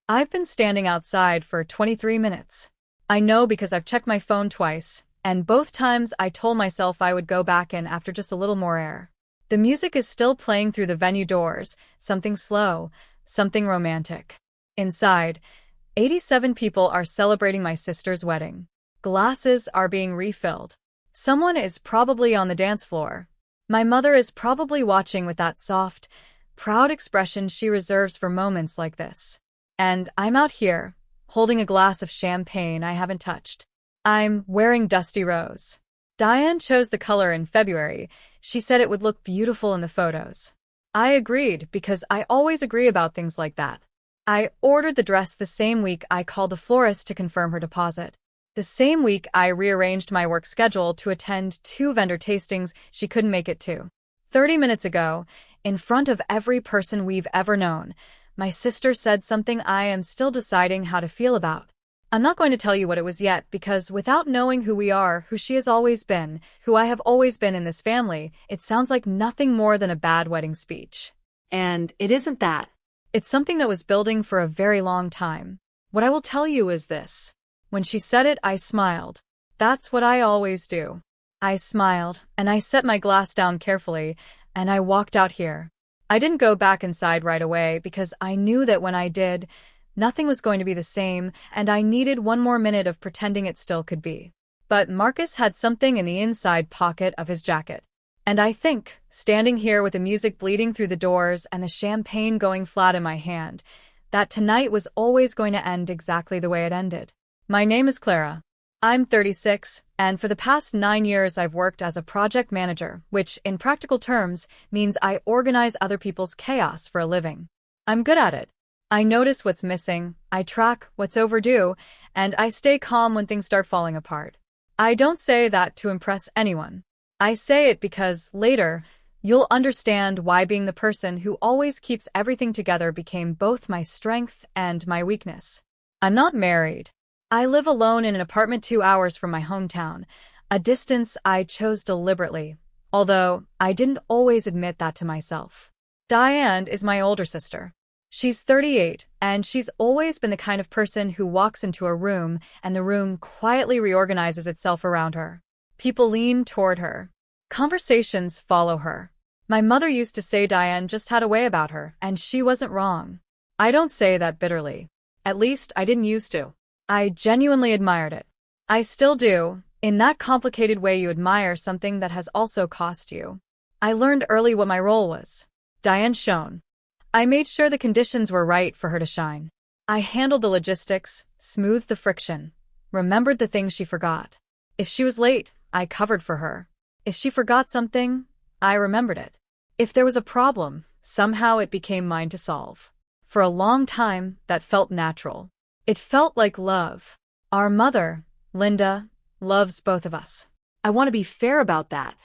I've been standing outside for 23 minutes. I know because I've checked my phone twice, and both times I told myself I would go back in after just a little more air. The music is still playing through the venue doors, something slow, something romantic. Inside, 87 people are celebrating my sister's wedding. Glasses are being refilled. Someone is probably on the dance floor. My mother is probably watching with that soft, proud expression she reserves for moments like this. And I'm out here, holding a glass of champagne I haven't touched. I'm wearing dusty rose. Diane chose the color in February. She said it would look beautiful in the photos. I agreed because I always agree about things like that. I ordered the dress the same week I called the florist to confirm her deposit. The same week I rearranged my work schedule to attend 2 vendor tastings she couldn't make it to. 30 minutes ago, in front of every person we've ever known, my sister said something I am still deciding how to feel about. I'm not going to tell you what it was yet because without knowing who we are, who she has always been, who I have always been in this family, it sounds like nothing more than a bad wedding speech. And it isn't that. It's something that was building for a very long time. What I will tell you is this. When she said it, I smiled. That's what I always do. I smiled, and I set my glass down carefully, and I walked out here. I didn't go back inside right away because I knew that when I did, nothing was going to be the same, and I needed one more minute of pretending it still could be. But Marcus had something in the inside pocket of his jacket. And I think, standing here with the music bleeding through the doors and the champagne going flat in my hand, that tonight was always going to end exactly the way it ended. My name is Clara. I'm 36, and for the past 9 years I've worked as a project manager, which, in practical terms, means I organize other people's chaos for a living. I'm good at it. I notice what's missing, I track what's overdue, and I stay calm when things start falling apart. I don't say that to impress anyone. I say it because, later, you'll understand why being the person who always keeps everything together became both my strength and my weakness. I'm not married. I live alone in an apartment 2 hours from my hometown, a distance I chose deliberately, although I didn't always admit that to myself. Diane is my older sister. She's 38, and she's always been the kind of person who walks into a room and the room quietly reorganizes itself around her. People lean toward her. Conversations follow her. My mother used to say Diane just had a way about her, and she wasn't wrong. I don't say that bitterly. At least I didn't used to. I genuinely admired it. I still do, in that complicated way you admire something that has also cost you. I learned early what my role was. Diane shone. I made sure the conditions were right for her to shine. I handled the logistics, smoothed the friction, remembered the things she forgot. If she was late, I covered for her. If she forgot something, I remembered it. If there was a problem, somehow it became mine to solve. For a long time, that felt natural. It felt like love. Our mother, Linda, loves both of us. I want to be fair about that.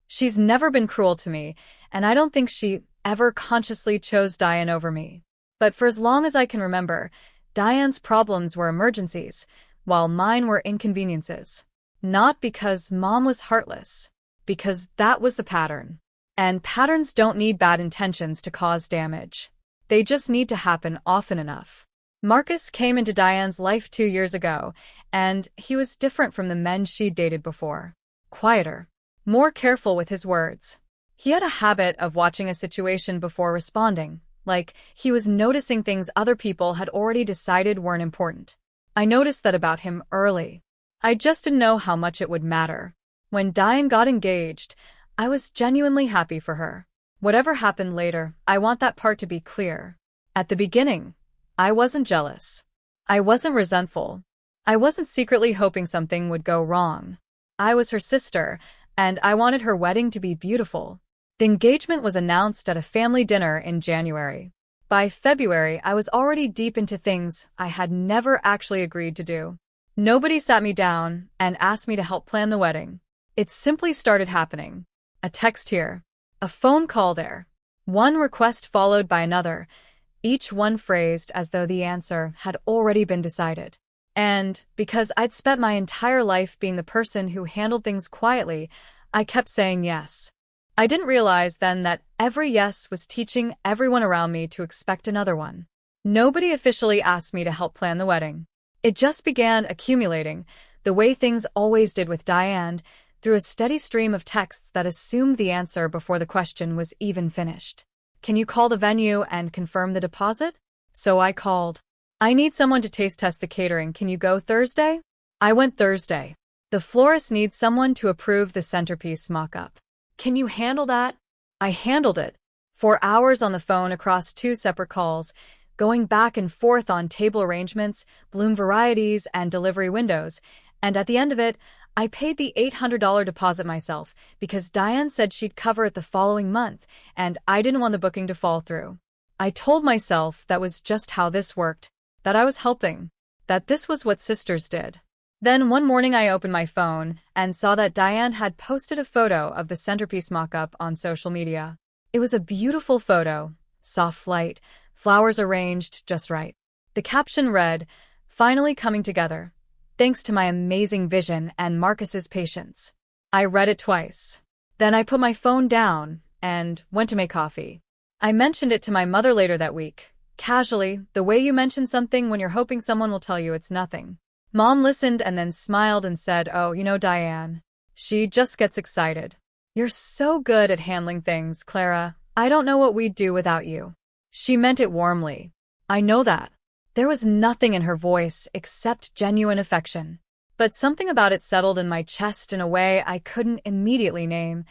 She's never been cruel to me, and I don't think she ever consciously chose Diane over me. But for as long as I can remember, Diane's problems were emergencies, while mine were inconveniences. Not because Mom was heartless, because that was the pattern. And patterns don't need bad intentions to cause damage. They just need to happen often enough. Marcus came into Diane's life 2 years ago, and he was different from the men she'd dated before. Quieter, more careful with his words. He had a habit of watching a situation before responding, like he was noticing things other people had already decided weren't important. I noticed that about him early. I just didn't know how much it would matter. When Diane got engaged, I was genuinely happy for her. Whatever happened later, I want that part to be clear. At the beginning, I wasn't jealous. I wasn't resentful. I wasn't secretly hoping something would go wrong. I was her sister, and I wanted her wedding to be beautiful. The engagement was announced at a family dinner in January. By February, I was already deep into things I had never actually agreed to do. Nobody sat me down and asked me to help plan the wedding. It simply started happening. A text here, a phone call there, one request followed by another, each one phrased as though the answer had already been decided. And because I'd spent my entire life being the person who handled things quietly, I kept saying yes. I didn't realize then that every yes was teaching everyone around me to expect another one. Nobody officially asked me to help plan the wedding. It just began accumulating, the way things always did with Diane, through a steady stream of texts that assumed the answer before the question was even finished. Can you call the venue and confirm the deposit? So I called. I need someone to taste test the catering. Can you go Thursday? I went Thursday. The florist needs someone to approve the centerpiece mock-up. Can you handle that? I handled it. 4 hours on the phone across 2 separate calls, going back and forth on table arrangements, bloom varieties, and delivery windows, and at the end of it, I paid the $800 deposit myself because Diane said she'd cover it the following month, and I didn't want the booking to fall through. I told myself that was just how this worked, that I was helping, that this was what sisters did. Then one morning I opened my phone and saw that Diane had posted a photo of the centerpiece mock-up on social media. It was a beautiful photo, soft light, flowers arranged just right. The caption read, "Finally coming together. Thanks to my amazing vision and Marcus's patience." I read it twice. Then I put my phone down and went to make coffee. I mentioned it to my mother later that week, casually, the way you mention something when you're hoping someone will tell you it's nothing. Mom listened and then smiled and said, "Oh, you know Diane. She just gets excited. You're so good at handling things, Clara. I don't know what we'd do without you." She meant it warmly. I know that. There was nothing in her voice except genuine affection. But something about it settled in my chest in a way I couldn't immediately name,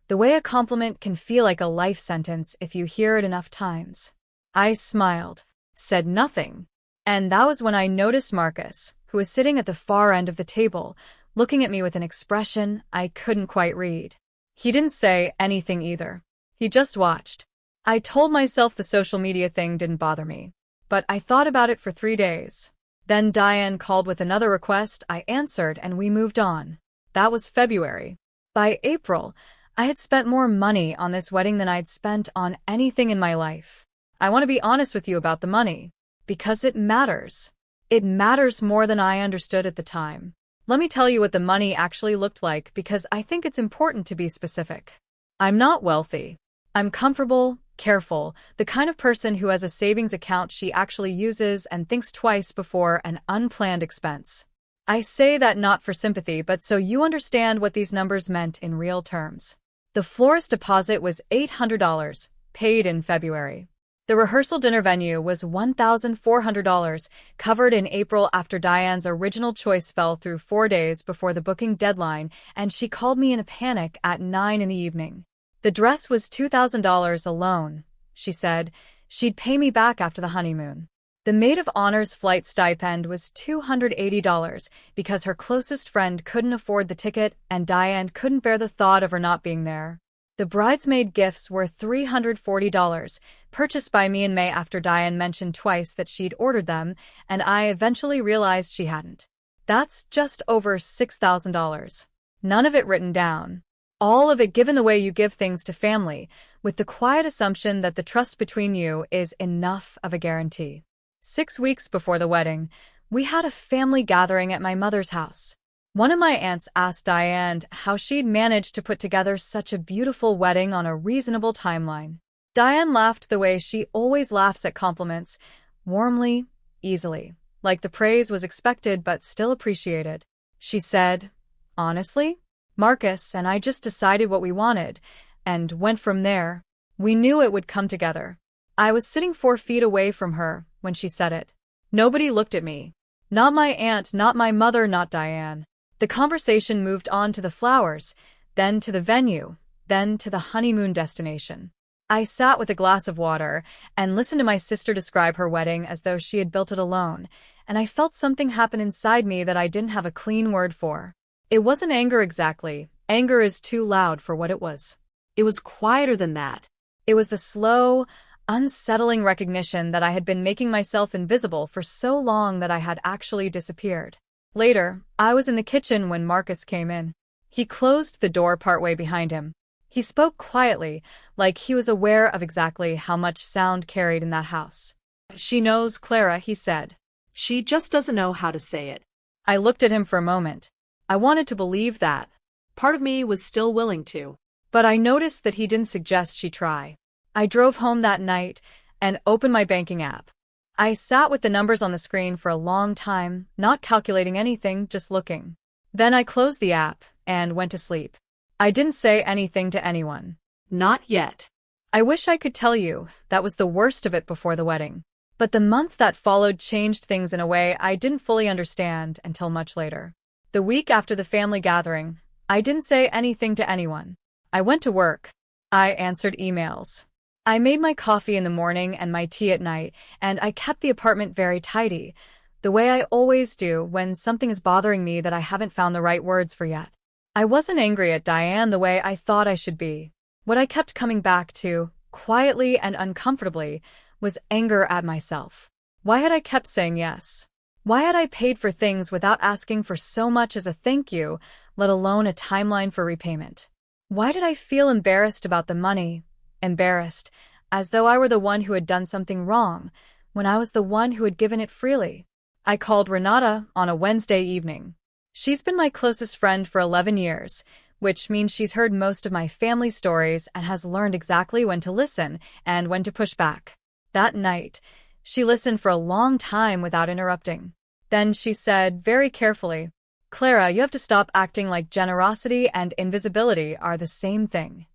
the way a compliment can feel like a life sentence if you hear it enough times. I smiled, said nothing, and that was when I noticed Marcus, who was sitting at the far end of the table, looking at me with an expression I couldn't quite read. He didn't say anything either. He just watched. I told myself the social media thing didn't bother me, but I thought about it for 3 days. Then Diane called with another request. I answered and we moved on. That was February. By April, I had spent more money on this wedding than I'd spent on anything in my life. I want to be honest with you about the money, because it matters. It matters more than I understood at the time. Let me tell you what the money actually looked like because I think it's important to be specific. I'm not wealthy. I'm comfortable, careful, the kind of person who has a savings account she actually uses and thinks twice before an unplanned expense. I say that not for sympathy, but so you understand what these numbers meant in real terms. The florist deposit was $800, paid in February. The rehearsal dinner venue was $1,400, covered in April after Diane's original choice fell through 4 days before the booking deadline, and she called me in a panic at 9 in the evening. The dress was $2,000 alone, she said. She'd pay me back after the honeymoon. The maid of honor's flight stipend was $280 because her closest friend couldn't afford the ticket and Diane couldn't bear the thought of her not being there. The bridesmaid gifts were $340, purchased by me in May after Diane mentioned twice that she'd ordered them, and I eventually realized she hadn't. That's just over $6,000. None of it written down. All of it given the way you give things to family, with the quiet assumption that the trust between you is enough of a guarantee. 6 weeks before the wedding, we had a family gathering at my mother's house. One of my aunts asked Diane how she'd managed to put together such a beautiful wedding on a reasonable timeline. Diane laughed the way she always laughs at compliments, warmly, easily, like the praise was expected but still appreciated. She said, "Honestly, Marcus and I just decided what we wanted, and went from there. We knew it would come together." I was sitting 4 feet away from her when she said it. Nobody looked at me. Not my aunt, not my mother, not Diane. The conversation moved on to the flowers, then to the venue, then to the honeymoon destination. I sat with a glass of water and listened to my sister describe her wedding as though she had built it alone, and I felt something happen inside me that I didn't have a clean word for. It wasn't anger exactly. Anger is too loud for what it was. It was quieter than that. It was the slow, unsettling recognition that I had been making myself invisible for so long that I had actually disappeared. Later, I was in the kitchen when Marcus came in. He closed the door partway behind him. He spoke quietly, like he was aware of exactly how much sound carried in that house. "She knows, Clara," he said. She just doesn't know how to say it. I looked at him for a moment. I wanted to believe that. Part of me was still willing to. But I noticed that he didn't suggest she try. I drove home that night and opened my banking app. I sat with the numbers on the screen for a long time, not calculating anything, just looking. Then I closed the app and went to sleep. I didn't say anything to anyone. Not yet. I wish I could tell you that was the worst of it before the wedding. But the month that followed changed things in a way I didn't fully understand until much later. The week after the family gathering, I didn't say anything to anyone. I went to work. I answered emails. I made my coffee in the morning and my tea at night, and I kept the apartment very tidy, the way I always do when something is bothering me that I haven't found the right words for yet. I wasn't angry at Diane the way I thought I should be. What I kept coming back to, quietly and uncomfortably, was anger at myself. Why had I kept saying yes? Why had I paid for things without asking for so much as a thank you, let alone a timeline for repayment? Why did I feel embarrassed about the money? Embarrassed, as though I were the one who had done something wrong, when I was the one who had given it freely. I called Renata on a Wednesday evening. She's been my closest friend for 11 years, which means she's heard most of my family stories and has learned exactly when to listen and when to push back. That night, she listened for a long time without interrupting. Then she said, very carefully, "Clara, you have to stop acting like generosity and invisibility are the same thing."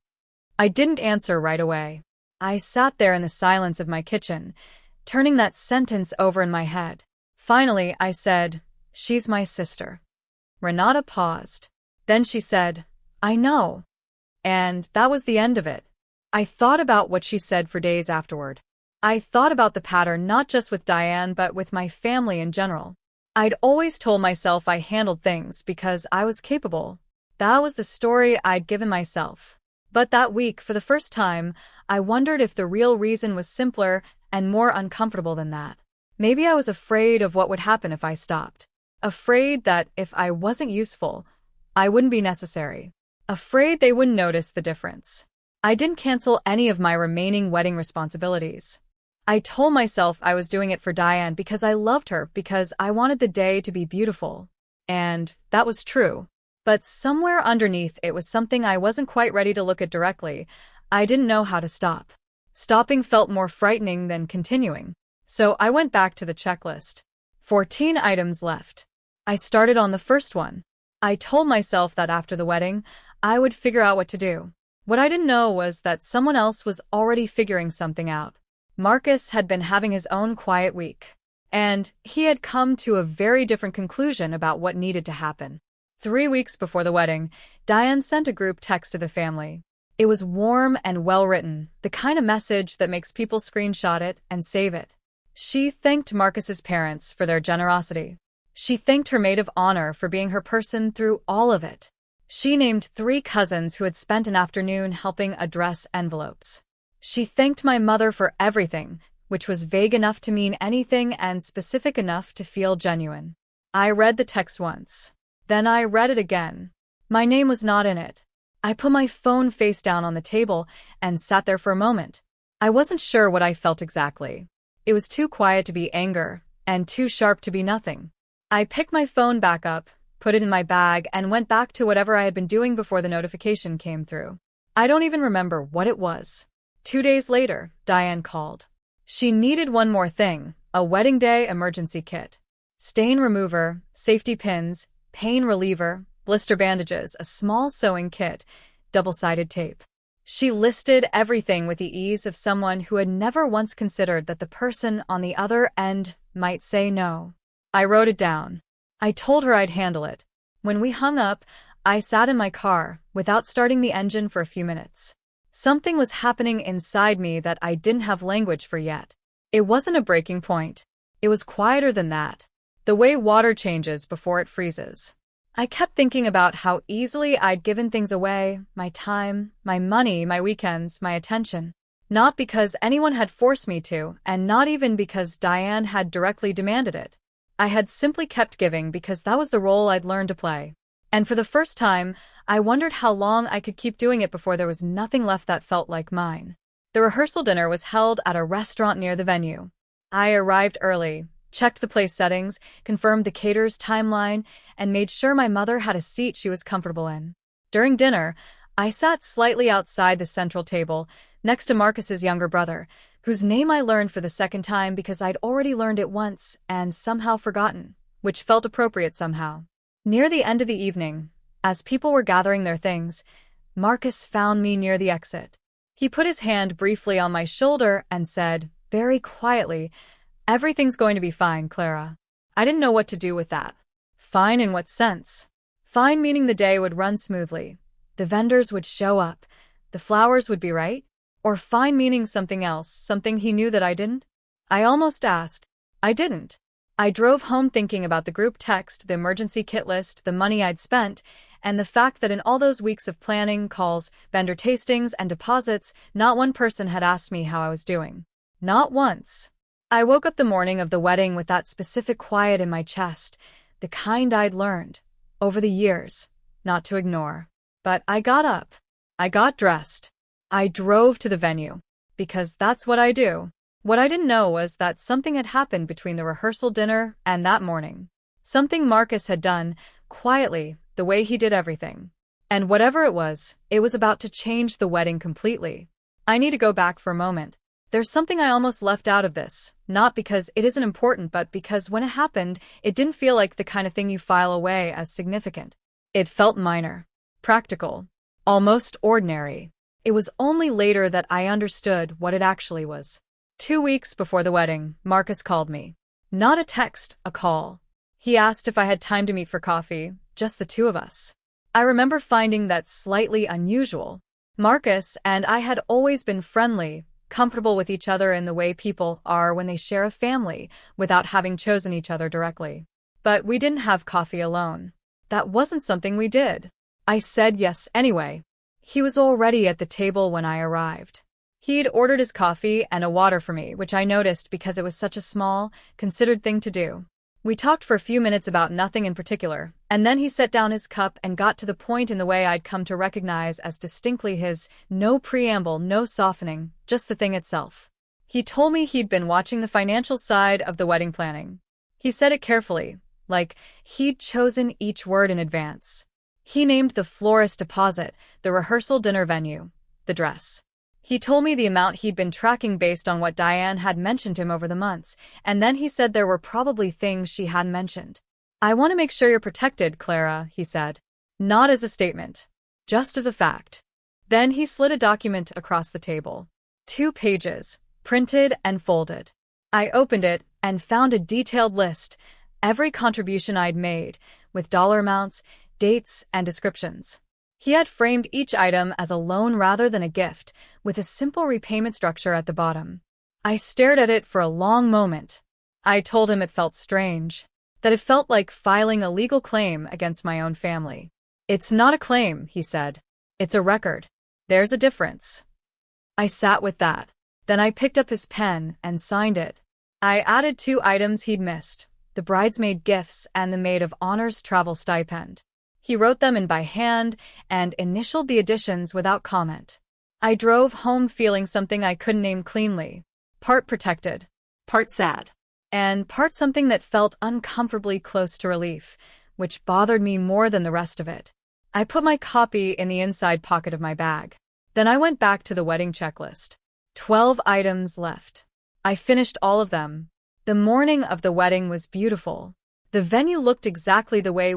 I didn't answer right away. I sat there in the silence of my kitchen, turning that sentence over in my head. Finally, I said, "She's my sister." Renata paused. Then she said, "I know." And that was the end of it. I thought about what she said for days afterward. I thought about the pattern not just with Diane but with my family in general. I'd always told myself I handled things because I was capable. That was the story I'd given myself. But that week, for the first time, I wondered if the real reason was simpler and more uncomfortable than that. Maybe I was afraid of what would happen if I stopped. Afraid that if I wasn't useful, I wouldn't be necessary. Afraid they wouldn't notice the difference. I didn't cancel any of my remaining wedding responsibilities. I told myself I was doing it for Diane because I loved her, because I wanted the day to be beautiful. And that was true. But somewhere underneath it was something I wasn't quite ready to look at directly. I didn't know how to stop. Stopping felt more frightening than continuing. So I went back to the checklist. 14 items left. I started on the first one. I told myself that after the wedding, I would figure out what to do. What I didn't know was that someone else was already figuring something out. Marcus had been having his own quiet week, and he had come to a very different conclusion about what needed to happen. 3 weeks before the wedding, Diane sent a group text to the family. It was warm and well-written, the kind of message that makes people screenshot it and save it. She thanked Marcus's parents for their generosity. She thanked her maid of honor for being her person through all of it. She named 3 cousins who had spent an afternoon helping address envelopes. She thanked my mother for everything, which was vague enough to mean anything and specific enough to feel genuine. I read the text once. Then I read it again. My name was not in it. I put my phone face down on the table and sat there for a moment. I wasn't sure what I felt exactly. It was too quiet to be anger, and too sharp to be nothing. I picked my phone back up, put it in my bag, and went back to whatever I had been doing before the notification came through. I don't even remember what it was. 2 days later, Diane called. She needed one more thing, a wedding day emergency kit. Stain remover, safety pins, pain reliever, blister bandages, a small sewing kit, double-sided tape. She listed everything with the ease of someone who had never once considered that the person on the other end might say no. I wrote it down. I told her I'd handle it. When we hung up, I sat in my car, without starting the engine for a few minutes. Something was happening inside me that I didn't have language for yet. It wasn't a breaking point. It was quieter than that. The way water changes before it freezes. I kept thinking about how easily I'd given things away, my time, my money, my weekends, my attention. Not because anyone had forced me to, and not even because Diane had directly demanded it. I had simply kept giving because that was the role I'd learned to play. And for the first time, I wondered how long I could keep doing it before there was nothing left that felt like mine. The rehearsal dinner was held at a restaurant near the venue. I arrived early, checked the place settings, confirmed the caterer's timeline, and made sure my mother had a seat she was comfortable in. During dinner, I sat slightly outside the central table, next to Marcus's younger brother, whose name I learned for the second time because I'd already learned it once and somehow forgotten, which felt appropriate somehow. Near the end of the evening, as people were gathering their things, Marcus found me near the exit. He put his hand briefly on my shoulder and said, very quietly, "Everything's going to be fine, Clara." I didn't know what to do with that. Fine in what sense? Fine meaning the day would run smoothly, the vendors would show up, the flowers would be right? Or fine meaning something else, something he knew that I didn't? I almost asked. I didn't. I drove home thinking about the group text, the emergency kit list, the money I'd spent, and the fact that in all those weeks of planning, calls, vendor tastings, and deposits, not one person had asked me how I was doing. Not once. I woke up the morning of the wedding with that specific quiet in my chest, the kind I'd learned, over the years, not to ignore. But I got up. I got dressed. I drove to the venue. Because that's what I do. What I didn't know was that something had happened between the rehearsal dinner and that morning. Something Marcus had done, quietly, the way he did everything. And whatever it was about to change the wedding completely. I need to go back for a moment. There's something I almost left out of this, not because it isn't important but because when it happened, it didn't feel like the kind of thing you file away as significant. It felt minor, practical, almost ordinary. It was only later that I understood what it actually was. 2 weeks before the wedding, Marcus called me. Not a text, a call. He asked if I had time to meet for coffee, just the two of us. I remember finding that slightly unusual. Marcus and I had always been friendly, comfortable with each other in the way people are when they share a family, without having chosen each other directly. But we didn't have coffee alone. That wasn't something we did. I said yes anyway. He was already at the table when I arrived. He'd ordered his coffee and a water for me, which I noticed because it was such a small, considered thing to do. We talked for a few minutes about nothing in particular, and then he set down his cup and got to the point in the way I'd come to recognize as distinctly his, no preamble, no softening, just the thing itself. He told me he'd been watching the financial side of the wedding planning. He said it carefully, like he'd chosen each word in advance. He named the florist deposit, the rehearsal dinner venue, the dress. He told me the amount he'd been tracking based on what Diane had mentioned to him over the months, and then he said there were probably things she hadn't mentioned. "I want to make sure you're protected, Clara," he said. Not as a statement, just as a fact. Then he slid a document across the table. 2 pages, printed and folded. I opened it and found a detailed list, every contribution I'd made, with dollar amounts, dates, and descriptions. He had framed each item as a loan rather than a gift, with a simple repayment structure at the bottom. I stared at it for a long moment. I told him it felt strange, that it felt like filing a legal claim against my own family. "It's not a claim," he said. "It's a record. There's a difference." I sat with that. Then I picked up his pen and signed it. I added 2 items he'd missed, the bridesmaid gifts and the maid of honor's travel stipend. He wrote them in by hand and initialed the additions without comment. I drove home feeling something I couldn't name cleanly. Part protected, Part sad. and part something that felt uncomfortably close to relief, which bothered me more than the rest of it. I put my copy in the inside pocket of my bag. Then I went back to the wedding checklist. 12 items left. I finished all of them. The morning of the wedding was beautiful. The venue looked exactly the way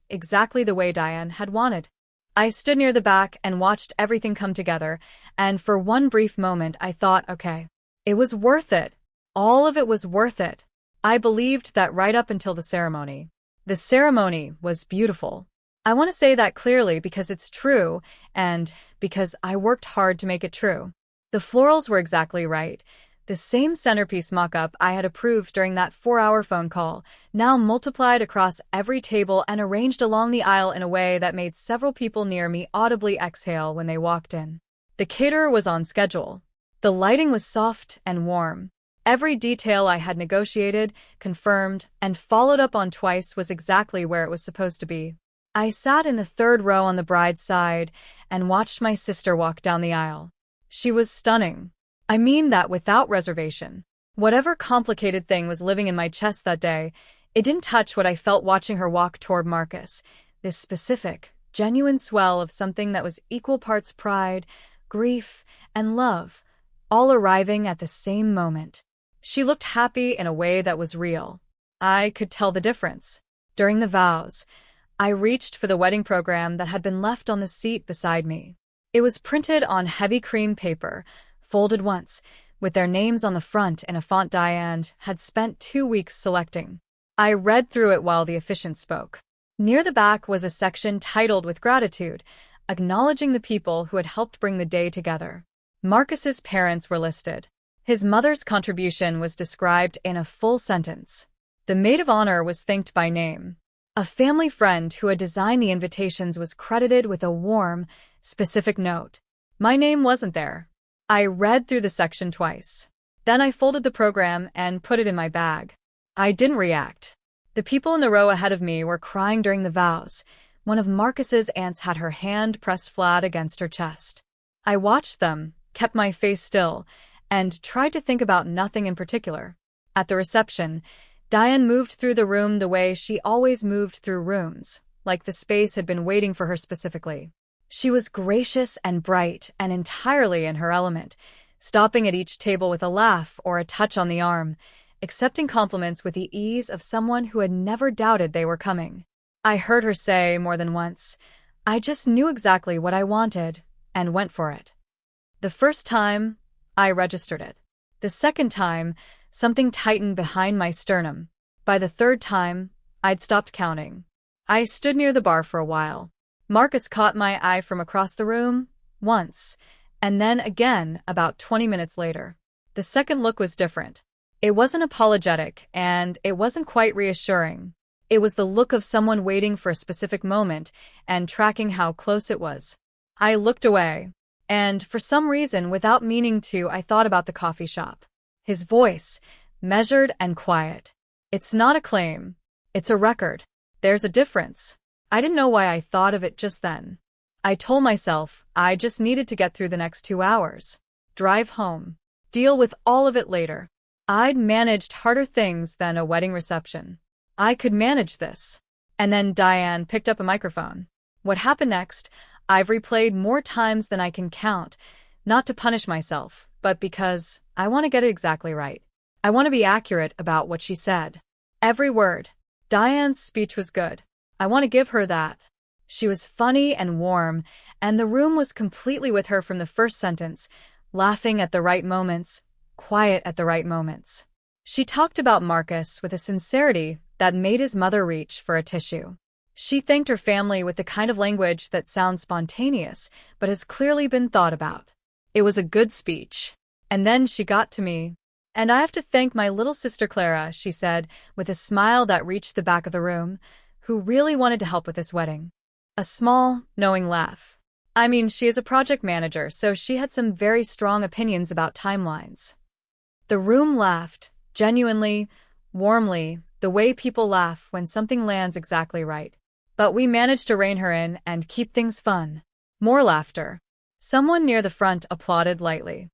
exactly the way Diane had wanted. I stood near the back and watched everything come together, and for one brief moment I thought, okay, it was worth it. All of it was worth it. I believed that right up until the ceremony. The ceremony was beautiful. I want to say that clearly because it's true, and because I worked hard to make it true. The florals were exactly right. The same centerpiece mock-up I had approved during that 4-hour phone call, now multiplied across every table and arranged along the aisle in a way that made several people near me audibly exhale when they walked in. The caterer was on schedule. The lighting was soft and warm. Every detail I had negotiated, confirmed, and followed up on twice was exactly where it was supposed to be. I sat in the 3rd row on the bride's side and watched my sister walk down the aisle. She was stunning. I mean that without reservation. Whatever complicated thing was living in my chest that day, it didn't touch what I felt watching her walk toward Marcus, this specific, genuine swell of something that was equal parts pride, grief, and love, all arriving at the same moment. She looked happy in a way that was real. I could tell the difference. During the vows, I reached for the wedding program that had been left on the seat beside me. It was printed on heavy cream paper, folded once, with their names on the front in a font Diane had spent 2 weeks selecting. I read through it while the officiant spoke. Near the back was a section titled with gratitude, acknowledging the people who had helped bring the day together. Marcus's parents were listed. His mother's contribution was described in a full sentence. The maid of honor was thanked by name. A family friend who had designed the invitations was credited with a warm, specific note. My name wasn't there. I read through the section twice. Then I folded the program and put it in my bag. I didn't react. The people in the row ahead of me were crying during the vows. One of Marcus's aunts had her hand pressed flat against her chest. I watched them, kept my face still, and tried to think about nothing in particular. At the reception, Diane moved through the room the way she always moved through rooms, like the space had been waiting for her specifically. She was gracious and bright and entirely in her element, stopping at each table with a laugh or a touch on the arm, accepting compliments with the ease of someone who had never doubted they were coming. I heard her say more than once, "I just knew exactly what I wanted and went for it." The first time, I registered it. The second time, something tightened behind my sternum. By the third time, I'd stopped counting. I stood near the bar for a while. Marcus caught my eye from across the room, once, and then again about 20 minutes later. The second look was different. It wasn't apologetic, and it wasn't quite reassuring. It was the look of someone waiting for a specific moment and tracking how close it was. I looked away, and for some reason, without meaning to, I thought about the coffee shop. His voice, measured and quiet. It's not a claim. It's a record. There's a difference. I didn't know why I thought of it just then. I told myself I just needed to get through the next 2 hours. Drive home. Deal with all of it later. I'd managed harder things than a wedding reception. I could manage this. And then Diane picked up a microphone. What happened next, I've replayed more times than I can count, not to punish myself, but because I want to get it exactly right. I want to be accurate about what she said. Every word. Diane's speech was good. I want to give her that. She was funny and warm, and the room was completely with her from the first sentence, laughing at the right moments, quiet at the right moments. She talked about Marcus with a sincerity that made his mother reach for a tissue. She thanked her family with the kind of language that sounds spontaneous, but has clearly been thought about. It was a good speech. And then she got to me. "And I have to thank my little sister Clara," she said, with a smile that reached the back of the room, "who really wanted to help with this wedding." A small, knowing laugh. I mean, she is a project manager, so she had some very strong opinions about timelines. The room laughed, genuinely, warmly, the way people laugh when something lands exactly right. But we managed to rein her in and keep things fun. More laughter. Someone near the front applauded lightly.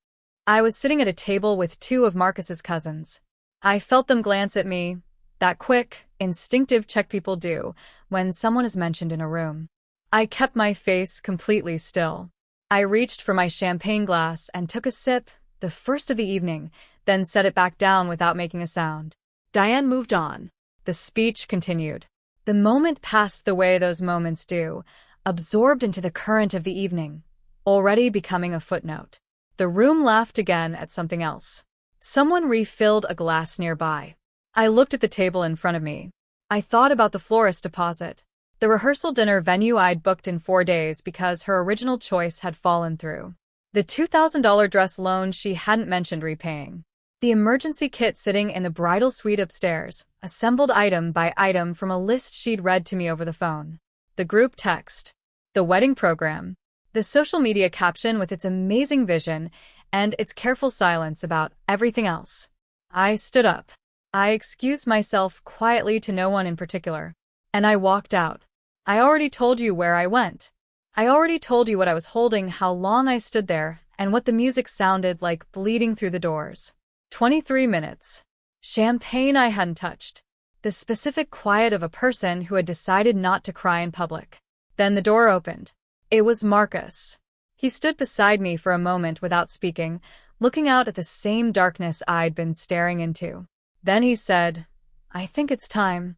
I was sitting at a table with 2 of Marcus's cousins. I felt them glance at me, that quick, instinctive check people do when someone is mentioned in a room. I kept my face completely still. I reached for my champagne glass and took a sip, the first of the evening, then set it back down without making a sound. Diane moved on. The speech continued. The moment passed the way those moments do, absorbed into the current of the evening, already becoming a footnote. The room laughed again at something else. Someone refilled a glass nearby. I looked at the table in front of me. I thought about the florist deposit. The rehearsal dinner venue I'd booked in 4 days because her original choice had fallen through. The $2,000 dress loan she hadn't mentioned repaying. The emergency kit sitting in the bridal suite upstairs, assembled item by item from a list she'd read to me over the phone. The group text. The wedding program. The social media caption with its amazing vision and its careful silence about everything else. I stood up. I excused myself quietly to no one in particular. And I walked out. I already told you where I went. I already told you what I was holding, how long I stood there, and what the music sounded like bleeding through the doors. 23 minutes. Champagne I hadn't touched. The specific quiet of a person who had decided not to cry in public. Then the door opened. It was Marcus. He stood beside me for a moment without speaking, looking out at the same darkness I'd been staring into. Then he said, "I think it's time."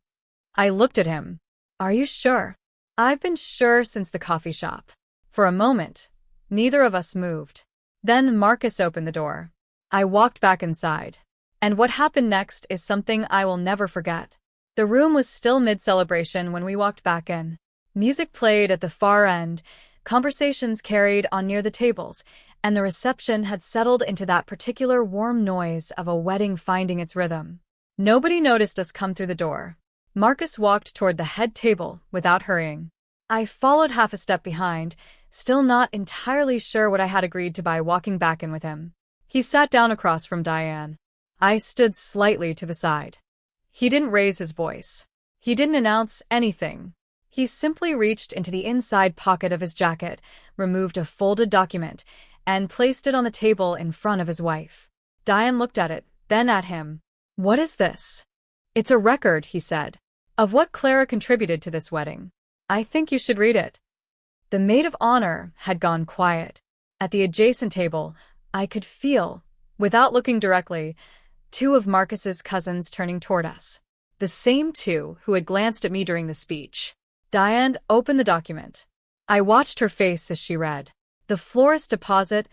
I looked at him. "Are you sure?" "I've been sure since the coffee shop." For a moment, neither of us moved. Then Marcus opened the door. I walked back inside. And what happened next is something I will never forget. The room was still mid-celebration when we walked back in. Music played at the far end, conversations carried on near the tables, and the reception had settled into that particular warm noise of a wedding finding its rhythm. Nobody noticed us come through the door. Marcus walked toward the head table without hurrying. I followed half a step behind, still not entirely sure what I had agreed to by walking back in with him. He sat down across from Diane. I stood slightly to the side. He didn't raise his voice. He didn't announce anything. He simply reached into the inside pocket of his jacket, removed a folded document, and placed it on the table in front of his wife. Diane looked at it, then at him. "What is this?" "It's a record," he said, "of what Clara contributed to this wedding. I think you should read it." The maid of honor had gone quiet. At the adjacent table, I could feel, without looking directly, two of Marcus's cousins turning toward us. The same two who had glanced at me during the speech. Diane opened the document. I watched her face as she read. The florist deposit,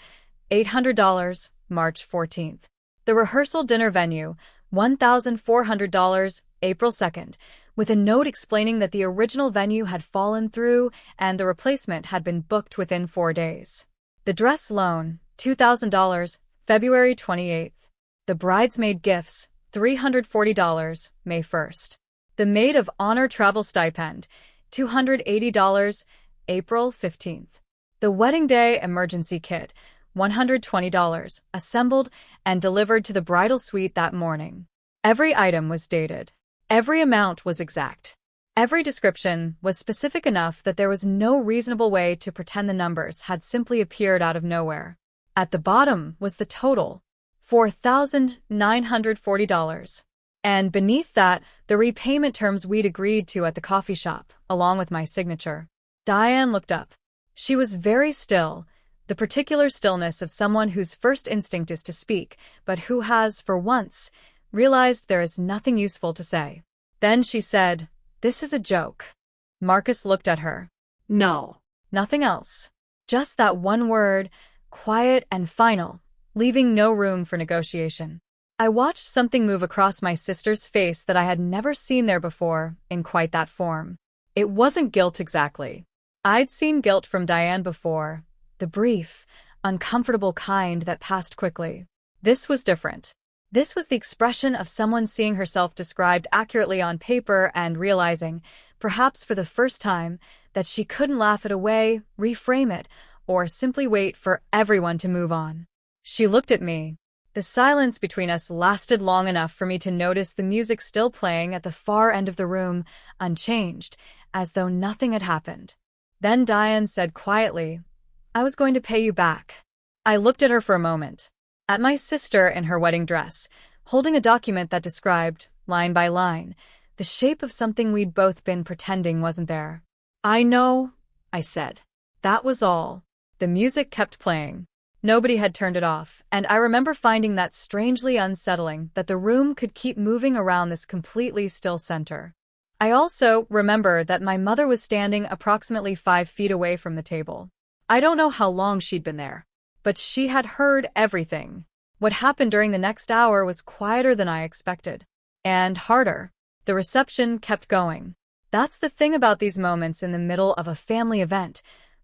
$800, March 14th. The rehearsal dinner venue, $1,400, April 2nd, with a note explaining that the original venue had fallen through and the replacement had been booked within 4 days. The dress loan, $2,000, February 28th. The bridesmaid gifts, $340, May 1st. The maid of honor travel stipend, $280, April 15th. The wedding day emergency kit, $120, assembled and delivered to the bridal suite that morning. Every item was dated. Every amount was exact. Every description was specific enough that there was no reasonable way to pretend the numbers had simply appeared out of nowhere. At the bottom was the total, $4,940. And beneath that, the repayment terms we'd agreed to at the coffee shop, along with my signature. Diane looked up. She was very still, the particular stillness of someone whose first instinct is to speak, but who has, for once, realized there is nothing useful to say. Then she said, "This is a joke." Marcus looked at her. No. Nothing else. Just that one word, quiet and final, leaving no room for negotiation. I watched something move across my sister's face that I had never seen there before, in quite that form. It wasn't guilt exactly. I'd seen guilt from Diane before, the brief, uncomfortable kind that passed quickly. This was different. This was the expression of someone seeing herself described accurately on paper and realizing, perhaps for the first time, that she couldn't laugh it away, reframe it, or simply wait for everyone to move on. She looked at me. The silence between us lasted long enough for me to notice the music still playing at the far end of the room, unchanged, as though nothing had happened. Then Diane said quietly, "I was going to pay you back." I looked at her for a moment. At my sister in her wedding dress, holding a document that described, line by line, the shape of something we'd both been pretending wasn't there. "I know," I said. That was all. The music kept playing. Nobody had turned it off, and I remember finding that strangely unsettling that the room could keep moving around this completely still center. I also remember that my mother was standing approximately 5 feet away from the table. I don't know how long she'd been there, but she had heard everything. What happened during the next hour was quieter than I expected. And harder. The reception kept going. That's the thing about these moments in the middle of a family event.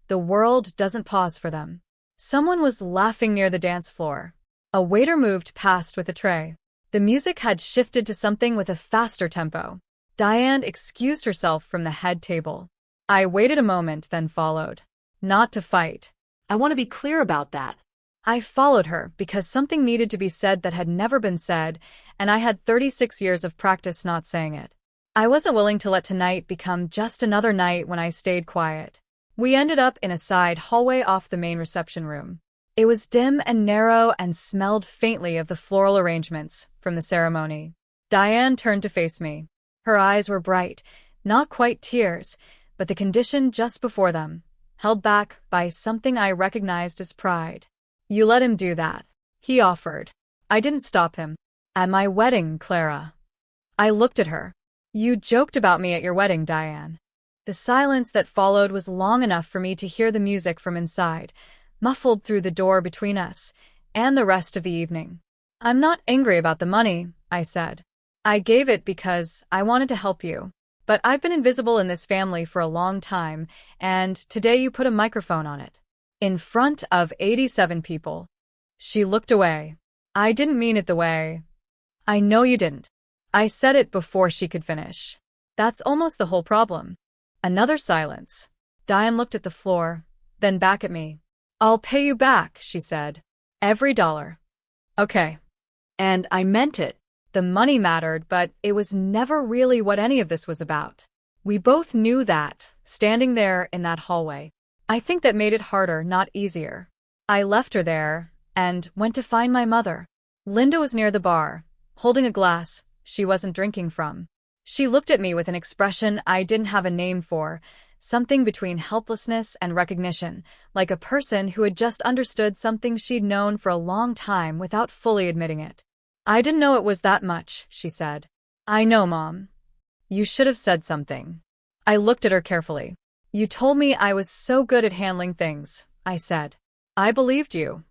The world doesn't pause for them. Someone was laughing near the dance floor. A waiter moved past with a tray. The music had shifted to something with a faster tempo. Diane excused herself from the head table. I waited a moment, then followed. Not to fight. I want to be clear about that. I followed her because something needed to be said that had never been said, and I had 36 years of practice not saying it. I wasn't willing to let tonight become just another night when I stayed quiet. We ended up in a side hallway off the main reception room. It was dim and narrow and smelled faintly of the floral arrangements from the ceremony. Diane turned to face me. Her eyes were bright, not quite tears, but the condition just before them, held back by something I recognized as pride. "You let him do that." he offered. I didn't stop him. At my wedding, Clara. I looked at her. You joked about me at your wedding, Diane. The silence that followed was long enough for me to hear the music from inside, muffled through the door between us, and the rest of the evening. I'm not angry about the money, I said. I gave it because I wanted to help you. But I've been invisible in this family for a long time, and today you put a microphone on it. In front of 87 people. She looked away. I didn't mean it the way. I know you didn't. I said it before she could finish. That's almost the whole problem. Another silence. Diane looked at the floor, then back at me. I'll pay you back, she said. Every dollar. Okay. And I meant it. The money mattered, but it was never really what any of this was about. We both knew that, standing there in that hallway. I think that made it harder, not easier. I left her there and went to find my mother. Linda was near the bar, holding a glass she wasn't drinking from. She looked at me with an expression I didn't have a name for, something between helplessness and recognition, like a person who had just understood something she'd known for a long time without fully admitting it. I didn't know it was that much, she said. I know, Mom. You should have said something. I looked at her carefully. You told me I was so good at handling things, I said. I believed you.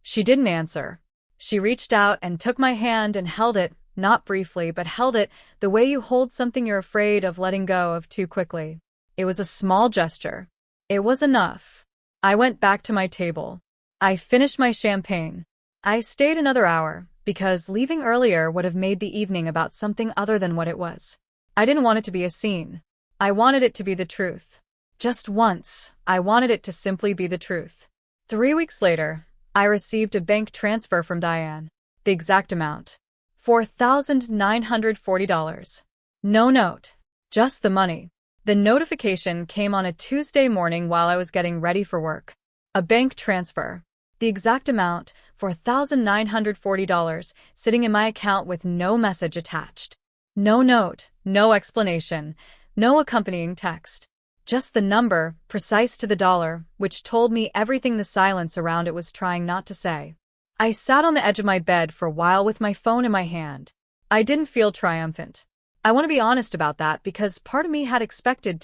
She didn't answer. She reached out and took my hand and held it, not briefly, but held it the way you hold something you're afraid of letting go of too quickly. It was a small gesture. It was enough. I went back to my table. I finished my champagne. I stayed another hour, because leaving earlier would have made the evening about something other than what it was. I didn't want it to be a scene. I wanted it to be the truth. Just once, I wanted it to simply be the truth. 3 weeks later, I received a bank transfer from Diane. The exact amount. $4,940. No note. Just the money. The notification came on a Tuesday morning while I was getting ready for work. A bank transfer. The exact amount, $4,940, sitting in my account with no message attached. No note, no explanation, no accompanying text. Just the number, precise to the dollar, which told me everything the silence around it was trying not to say. I sat on the edge of my bed for a while with my phone in my hand. I didn't feel triumphant. I want to be honest about that because part of me had expected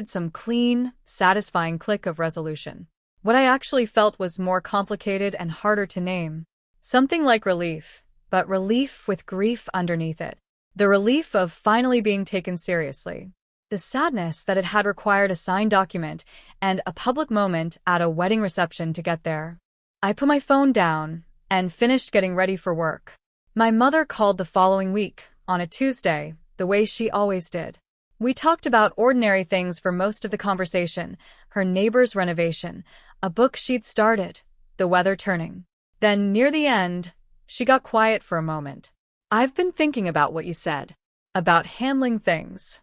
some clean, satisfying click of resolution. What I actually felt was more complicated and harder to name. Something like relief, but relief with grief underneath it. The relief of finally being taken seriously. The sadness that it had required a signed document and a public moment at a wedding reception to get there. I put my phone down and finished getting ready for work. My mother called the following week, on a Tuesday, the way she always did. We talked about ordinary things for most of the conversation, her neighbor's renovation, a book she'd started, the weather turning. Then, near the end, she got quiet for a moment. I've been thinking about what you said. About handling things.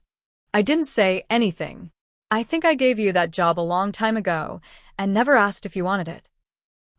I didn't say anything. I think I gave you that job a long time ago and never asked if you wanted it.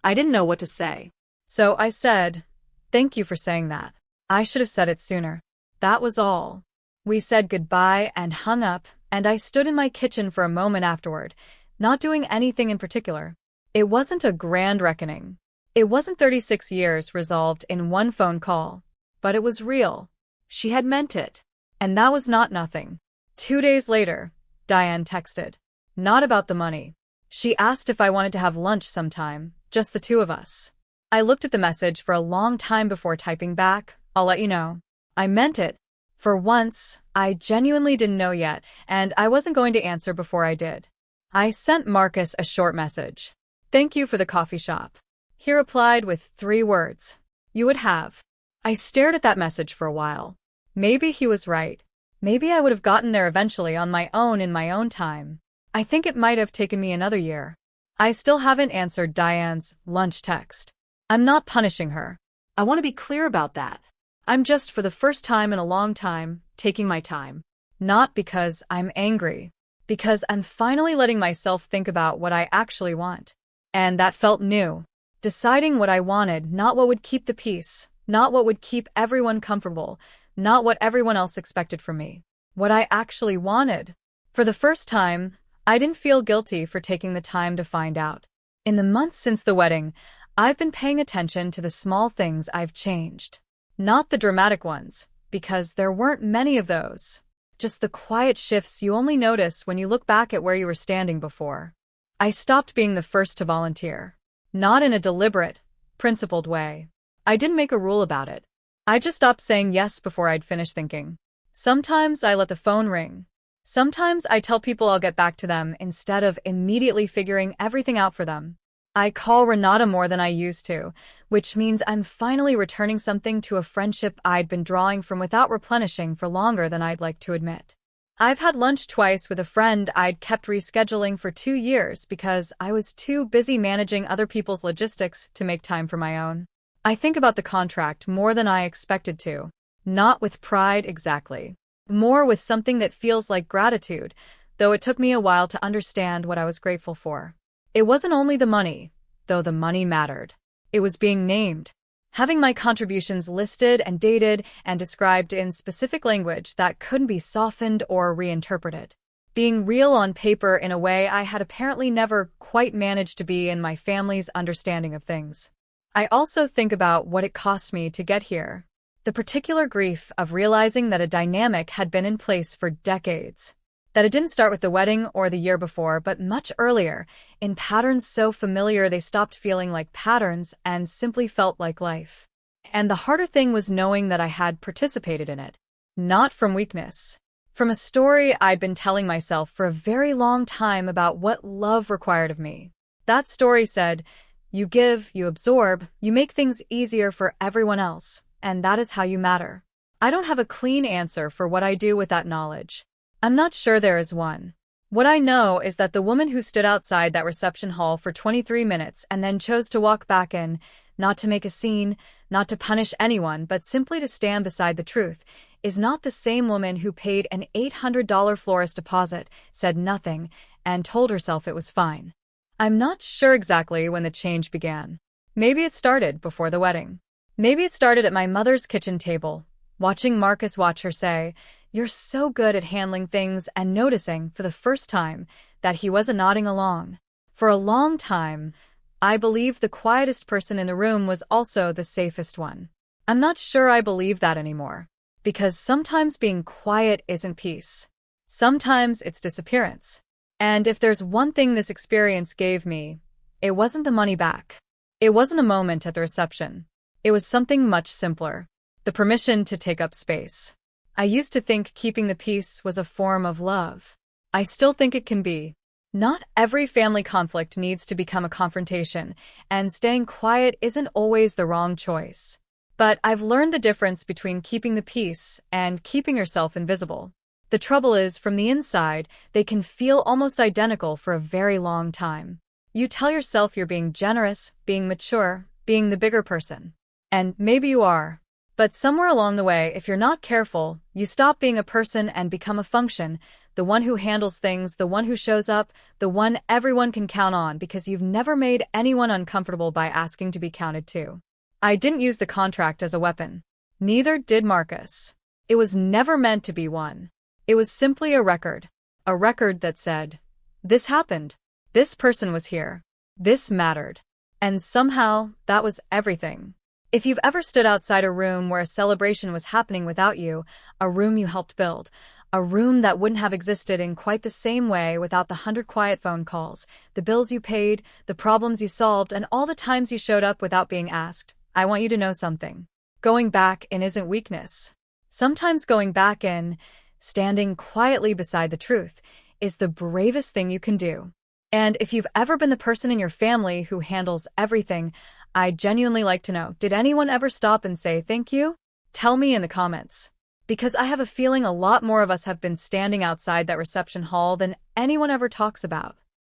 I didn't know what to say. So I said, thank you for saying that. I should have said it sooner. That was all. We said goodbye and hung up, and I stood in my kitchen for a moment afterward, not doing anything in particular. It wasn't a grand reckoning. It wasn't 36 years resolved in one phone call. But it was real. She had meant it. And that was not nothing. 2 days later, Diane texted. Not about the money. She asked if I wanted to have lunch sometime, just the two of us. I looked at the message for a long time before typing back, I'll let you know. I meant it. For once, I genuinely didn't know yet, and I wasn't going to answer before I did. I sent Marcus a short message. Thank you for the coffee shop. He replied with 3 words. You would have. I stared at that message for a while. Maybe he was right. Maybe I would have gotten there eventually on my own in my own time. I think it might have taken me another year. I still haven't answered Diane's lunch text. I'm not punishing her. I want to be clear about that. I'm just, for the first time in a long time, taking my time. Not because I'm angry. Because I'm finally letting myself think about what I actually want. And that felt new. Deciding what I wanted, not what would keep the peace, not what would keep everyone comfortable, not what everyone else expected from me. What I actually wanted. For the first time, I didn't feel guilty for taking the time to find out. In the months since the wedding, I've been paying attention to the small things I've changed. Not the dramatic ones, because there weren't many of those. Just the quiet shifts you only notice when you look back at where you were standing before. I stopped being the first to volunteer. Not in a deliberate, principled way. I didn't make a rule about it. I just stopped saying yes before I'd finished thinking. Sometimes I let the phone ring. Sometimes I tell people I'll get back to them instead of immediately figuring everything out for them. I call Renata more than I used to, which means I'm finally returning something to a friendship I'd been drawing from without replenishing for longer than I'd like to admit. I've had lunch twice with a friend I'd kept rescheduling for 2 years because I was too busy managing other people's logistics to make time for my own. I think about the contract more than I expected to. Not with pride exactly. More with something that feels like gratitude, though it took me a while to understand what I was grateful for. It wasn't only the money, though the money mattered. It was being named. Having my contributions listed and dated and described in specific language that couldn't be softened or reinterpreted. Being real on paper in a way I had apparently never quite managed to be in my family's understanding of things. I also think about what it cost me to get here. The particular grief of realizing that a dynamic had been in place for decades. That it didn't start with the wedding or the year before, but much earlier, in patterns so familiar they stopped feeling like patterns and simply felt like life. And the harder thing was knowing that I had participated in it. Not from weakness. From a story I'd been telling myself for a very long time about what love required of me. That story said, you give, you absorb, you make things easier for everyone else, and that is how you matter. I don't have a clean answer for what I do with that knowledge. I'm not sure there is one. What I know is that the woman who stood outside that reception hall for 23 minutes and then chose to walk back in, not to make a scene, not to punish anyone, but simply to stand beside the truth, is not the same woman who paid an $800 florist deposit, said nothing, and told herself it was fine. I'm not sure exactly when the change began. Maybe it started before the wedding. Maybe it started at my mother's kitchen table, watching Marcus watch her say, "You're so good at handling things," and noticing, for the first time, that he wasn't nodding along. For a long time, I believed the quietest person in the room was also the safest one. I'm not sure I believe that anymore. Because sometimes being quiet isn't peace. Sometimes it's disappearance. And if there's one thing this experience gave me, it wasn't the money back. It wasn't a moment at the reception. It was something much simpler. The permission to take up space. I used to think keeping the peace was a form of love. I still think it can be. Not every family conflict needs to become a confrontation, and staying quiet isn't always the wrong choice. But I've learned the difference between keeping the peace and keeping yourself invisible. The trouble is, from the inside, they can feel almost identical for a very long time. You tell yourself you're being generous, being mature, being the bigger person. And maybe you are. But somewhere along the way, if you're not careful, you stop being a person and become a function, the one who handles things, the one who shows up, the one everyone can count on because you've never made anyone uncomfortable by asking to be counted to. I didn't use the contract as a weapon. Neither did Marcus. It was never meant to be one. It was simply a record that said, this happened, this person was here, this mattered. And somehow, that was everything. If you've ever stood outside a room where a celebration was happening without you, a room you helped build, a room that wouldn't have existed in quite the same way without the 100 quiet phone calls, the bills you paid, the problems you solved, and all the times you showed up without being asked, I want you to know something. Going back in isn't weakness. Sometimes going back in, standing quietly beside the truth, is the bravest thing you can do. And if you've ever been the person in your family who handles everything, I'd genuinely like to know, did anyone ever stop and say thank you? Tell me in the comments. Because I have a feeling a lot more of us have been standing outside that reception hall than anyone ever talks about.